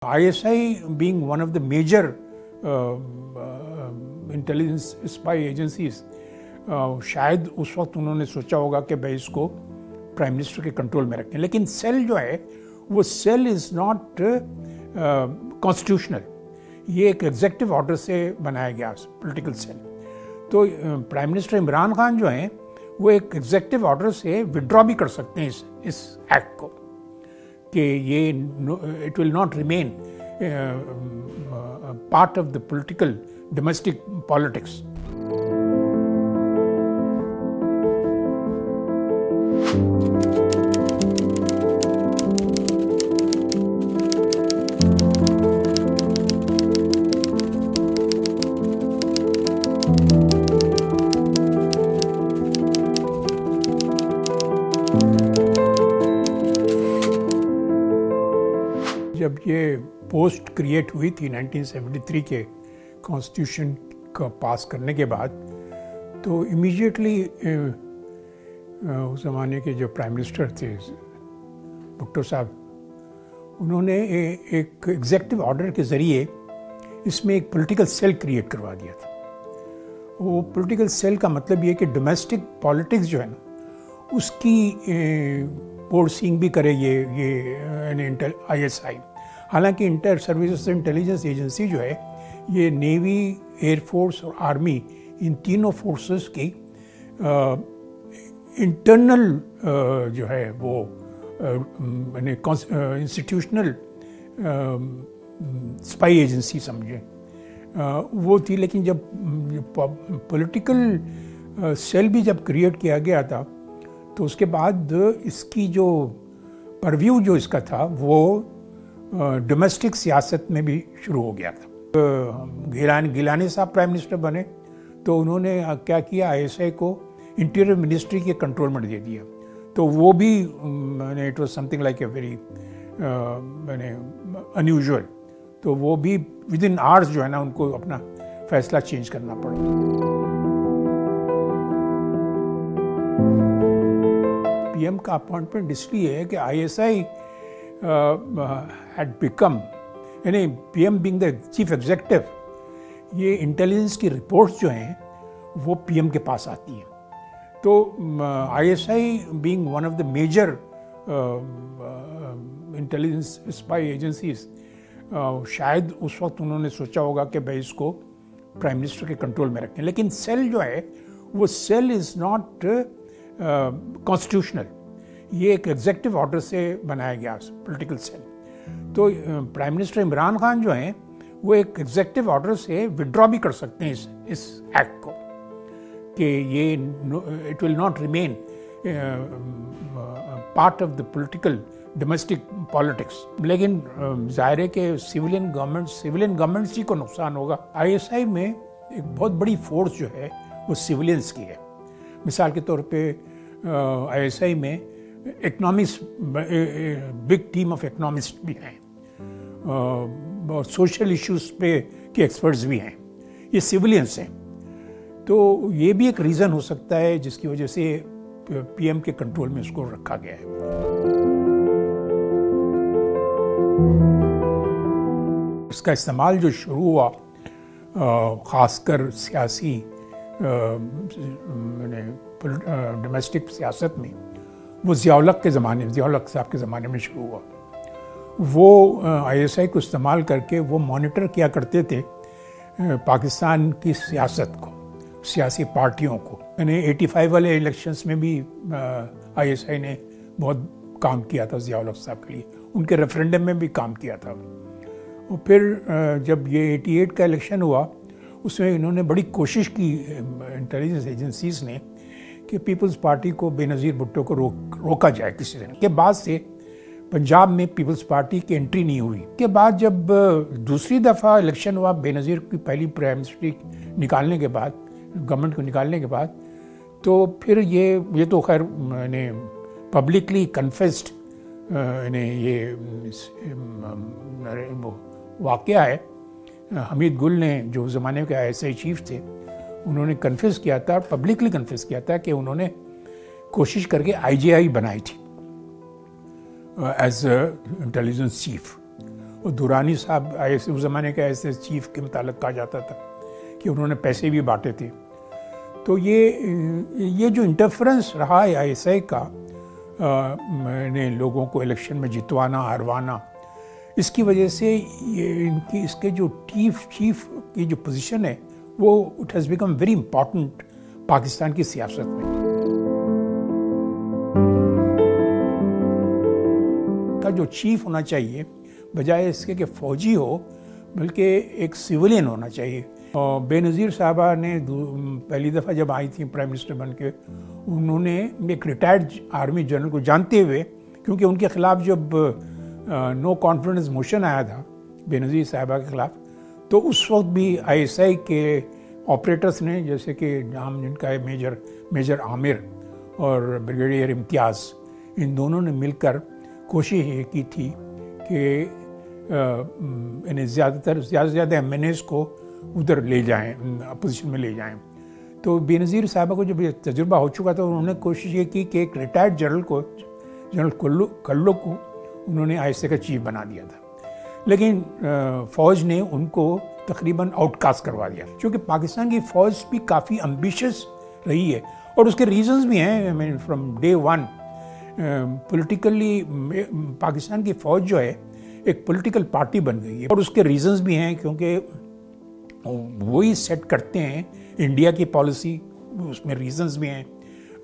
ISI being one of the major intelligence spy agencies शायद उस वक्त उन्होंने सोचा होगा कि भाई इसको प्राइम मिनिस्टर के कंट्रोल में रखें, लेकिन सेल जो है वो सेल इज़ नॉट कॉन्स्टिट्यूशनल। ये एक एग्जेक्टिव ऑर्डर से बनाया गया पॉलिटिकल सेल। तो प्राइम मिनिस्टर इमरान खान जो हैं वो एक एग्जेक्टिव ऑर्डर से विड्रॉ भी कर सकते हैं इस एक्ट को कि ये it will not remain part of the political domestic politics. जब ये पोस्ट क्रिएट हुई थी 1973 के कॉन्स्टिट्यूशन का पास करने के बाद, तो इमीडिएटली उस ज़माने के जो प्राइम मिनिस्टर थे भुट्टो साहब, उन्होंने एक एग्जेक्टिव ऑर्डर के ज़रिए इसमें एक पॉलिटिकल सेल क्रिएट करवा दिया था। वो पॉलिटिकल सेल का मतलब ये कि डोमेस्टिक पॉलिटिक्स जो है ना उसकी ओवरसीइंग भी करे ये ISI। हालांकि इंटर सर्विसेज इंटेलिजेंस एजेंसी जो है ये नेवी, एयरफोर्स और आर्मी, इन तीनों फोर्सेस की इंटरनल जो है वो इंस्टीट्यूशनल स्पाई एजेंसी समझे वो थी। लेकिन जब पॉलिटिकल सेल भी जब क्रिएट किया गया था तो उसके बाद इसकी जो परव्यू जो इसका था वो डोमेस्टिक सियासत में भी शुरू हो गया था। गिलानी साहब प्राइम मिनिस्टर बने तो उन्होंने क्या किया, ISI को इंटीरियर मिनिस्ट्री के कंट्रोल में दे दिया। तो वो भी it was something like a very unusual. तो वो भी विद इन आवर्स जो है ना उनको अपना फैसला चेंज करना पड़ा। PM का अपॉइंटमेंट इसलिए है कि ISI had become, यानी PM being the chief executive, ये इंटेलिजेंस की रिपोर्ट्स जो हैं वो PM के पास आती हैं। तो ISI being one of the major intelligence spy agencies शायद उस वक्त उन्होंने सोचा होगा कि भाई इसको प्राइम मिनिस्टर के कंट्रोल में रखें, लेकिन सेल जो है वो सेल इज़ नॉट कॉन्स्टिट्यूशनल। ये एक एग्जेक्टिव ऑर्डर से बनाया गया पॉलिटिकल सेल। तो प्राइम मिनिस्टर इमरान खान जो हैं वो एक एग्जेक्टिव ऑर्डर से विड्रॉ भी कर सकते हैं इस एक्ट को कि ये it will not remain part of the political domestic politics. लेकिन ज़ाहिर है कि सिविलियन गवर्नमेंट्स ही को नुकसान होगा। ISI में एक बहुत बड़ी फोर्स जो है वो सिविलियंस की है। मिसाल के तौर पे ISI में economist, big team of economist भी हैं और सोशल इश्यूज पे के एक्सपर्ट्स भी हैं, ये सिविलियंस हैं। तो ये भी एक रीज़न हो सकता है जिसकी वजह से PM के कंट्रोल में इसको रखा गया है। इसका इस्तेमाल जो शुरू हुआ ख़ासकर सियासी डोमेस्टिक सियासत में, वो ज़िया-उल-हक साहब के ज़माने में शुरू हुआ। वो ISI को इस्तेमाल करके वो मॉनिटर किया करते थे पाकिस्तान की सियासत को, सियासी पार्टियों को। यानी 85 वाले इलेक्शंस में भी ISI ने बहुत काम किया था ज़िया-उल-हक साहब के लिए, उनके रेफरेंडम में भी काम किया था। और फिर जब ये 88 का इलेक्शन हुआ उसमें इन्होंने बड़ी कोशिश की इंटेलिजेंस एजेंसीज ने कि पीपल्स पार्टी को, बेनज़ीर भुट्टो को रोका जाए किसी तरह। के बाद से पंजाब में पीपल्स पार्टी की एंट्री नहीं हुई। के बाद जब दूसरी दफ़ा इलेक्शन हुआ बेनज़ीर की पहली प्राइम मिनिस्ट्री निकालने के बाद, गवर्नमेंट को निकालने के बाद, तो फिर ये तो खैर मैंने पब्लिकली कन्फेस्ड ये वाक़या है। हमीद गुल ने, जो ज़माने के ISI चीफ थे, उन्होंने कन्फेस किया था, पब्लिकली कन्फेस किया था कि उन्होंने कोशिश करके IGI बनाई थी एज इंटेलिजेंस चीफ। और दुरानी साहब ऐसे उस ज़माने के ऐसे चीफ के मुतालिक कहा जाता था कि उन्होंने पैसे भी बांटे थे। तो ये जो इंटरफेरेंस रहा है ISI का मैंने लोगों को इलेक्शन में जितवाना हरवाना, इसकी वजह से ये इसके जो चीफ की जो पोजीशन है वो it has become very important Pakistan की सियासत में। का जो चीफ होना चाहिए बजाय इसके कि फ़ौजी हो बल्कि एक सिविलियन होना चाहिए। और बेनज़ीर साहबा ने पहली दफ़ा जब आई थी प्राइम मिनिस्टर बन के, उन्होंने एक रिटायर्ड आर्मी जनरल को जानते हुए, क्योंकि उनके ख़िलाफ़ जब नो कॉन्फिडेंस मोशन आया था बेनज़ीर साहबा के ख़िलाफ़, तो उस वक्त भी ISI के ऑपरेटर्स ने, जैसे कि नाम जिनका है मेजर आमिर और ब्रिगेडियर इम्तियाज़, इन दोनों ने मिलकर कोशिश ये की थी कि इन्हें ज़्यादा से ज़्यादा MNAs को उधर ले जाएं, अपोजिशन में ले जाएं। तो बेनज़ीर साहबा को जब तजुर्बा हो चुका था, उन्होंने कोशिश ये की कि एक रिटायर्ड जनरल कल्लो को उन्होंने ISI का चीफ बना दिया था, लेकिन फ़ौज ने उनको तकरीबन आउटकास्ट करवा दिया, क्योंकि पाकिस्तान की फ़ौज भी काफ़ी एम्बिशियस रही है और उसके रीजंस भी हैं। I mean, from day one politically Pakistan की फ़ौज जो है एक पॉलिटिकल पार्टी बन गई है, और उसके रीजंस भी हैं, क्योंकि वही सेट करते हैं इंडिया की पॉलिसी, उसमें रीजंस भी हैं।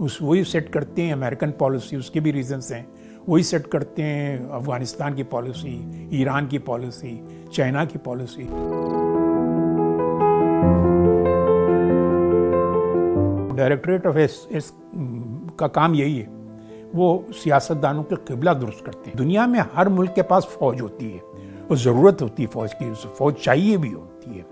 वही सेट करते हैं अमेरिकन पॉलिसी, उसके भी रीजंस हैं। वही सेट करते हैं अफ़गानिस्तान की पॉलिसी, ईरान की पॉलिसी, चाइना की पॉलिसी। डायरेक्टरेट ऑफ एस का काम यही है, वो सियासतदानों के क़िबला दुरुस्त करते हैं। दुनिया में हर मुल्क के पास फ़ौज होती है और ज़रूरत होती है फ़ौज की, फ़ौज चाहिए भी होती है,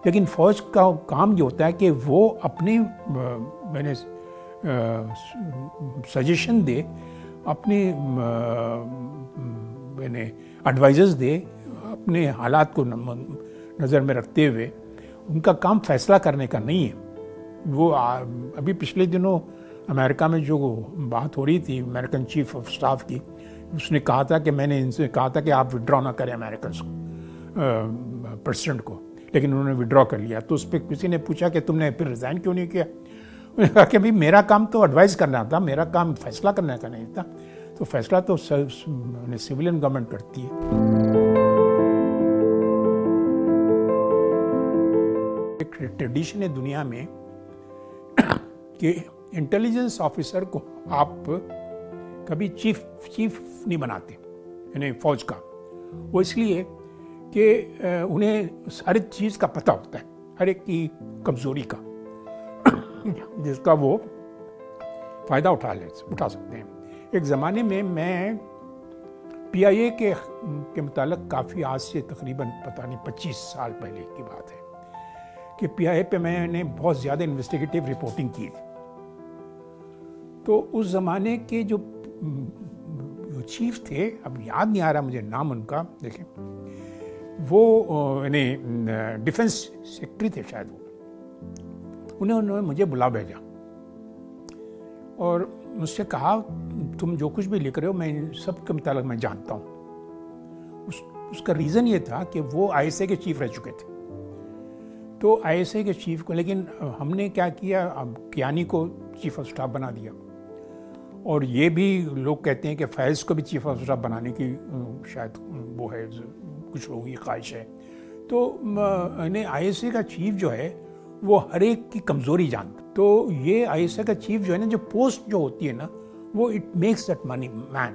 लेकिन फ़ौज का काम ये होता है कि वो अपने मैंने सजेशन दे, अपने मैंने एडवाइजर्स दे, अपने हालात को नज़र में रखते हुए। उनका काम फैसला करने का नहीं है। वो अभी पिछले दिनों अमेरिका में जो बात हो रही थी अमेरिकन चीफ ऑफ स्टाफ की, उसने कहा था कि मैंने इनसे कहा था कि आप विड्रॉ ना करें अमेरिकन प्रेसिडेंट को, लेकिन उन्होंने विड्रॉ कर लिया। तो उस पर किसी ने पूछा कि तुमने फिर रिज़ाइन क्यों नहीं किया? उन्होंने कहा कि भाई मेरा काम तो एडवाइस करना था, मेरा काम फैसला करने का नहीं था। तो फैसला तो सिविलियन गवर्नमेंट करती है। एक ट्रेडिशन है दुनिया में कि इंटेलिजेंस ऑफिसर को आप कभी चीफ नहीं बनाते, यानी फौज का। वो इसलिए कि उन्हें हर एक चीज़ का पता होता है, हर एक की कमज़ोरी का, जिसका वो फ़ायदा उठा सकते हैं। एक ज़माने में मैं PIA के मुतालिक काफ़ी, आज से तकरीबन पता नहीं 25 साल पहले की बात है, कि PIA पे मैंने बहुत ज़्यादा इन्वेस्टिगेटिव रिपोर्टिंग की थी। तो उस ज़माने के जो चीफ थे, अब याद नहीं आ रहा मुझे नाम उनका, देखें वो यानी डिफेंस सेक्रेटरी थे शायद वो। उन्होंने मुझे बुला भेजा और मुझसे कहा तुम जो कुछ भी लिख रहे हो मैं सब के मुताबिक मैं जानता हूँ। उसका रीज़न ये था कि वो ISI के चीफ रह चुके थे। तो ISI के चीफ को, लेकिन हमने क्या किया, अब कियानी को चीफ ऑफ स्टाफ बना दिया, और ये भी लोग कहते हैं कि फैज़ को भी चीफ ऑफ स्टाफ बनाने की शायद वो है, कुछ लोगों की ख्वाहिश है। तो ISI का चीफ जो है वो हर एक की कमज़ोरी जानता। तो ये ISI का चीफ जो है ना, जो पोस्ट जो होती है ना, वो it makes that money man.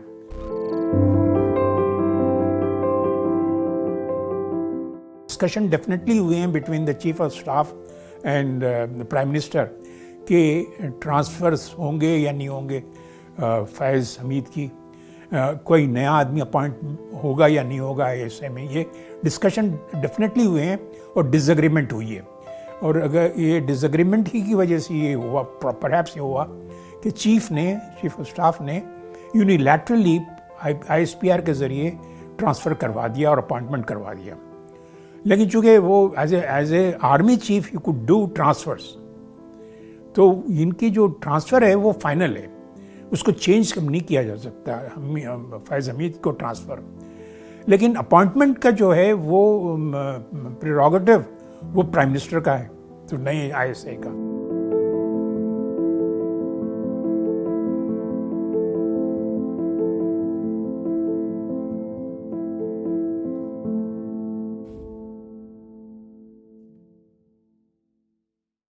Discussion definitely हुए हैं between the chief of staff and the prime minister के ट्रांसफ़र्स होंगे या नहीं होंगे फैज़ हमीद की, कोई नया आदमी अपॉइंट होगा या नहीं होगा ISI में। ये डिस्कशन डेफिनेटली हुए हैं और डिसएग्रीमेंट हुई है। और अगर ये डिसएग्रीमेंट ही की वजह से ये हुआ, परहैप्स ये हुआ कि चीफ ऑफ स्टाफ ने यूनिलैटरली ISPR के ज़रिए ट्रांसफ़र करवा दिया और अपॉइंटमेंट करवा दिया। लेकिन चूँकि वो as a army chief you could do transfers, तो इनकी जो ट्रांसफ़र है वो फाइनल है, उसको चेंज नहीं किया जा सकता फैज़ हमीद को ट्रांसफ़र। लेकिन अपॉइंटमेंट का जो है वो प्रेरोगेटिव वो प्राइम मिनिस्टर का है, तो नहीं ISI का।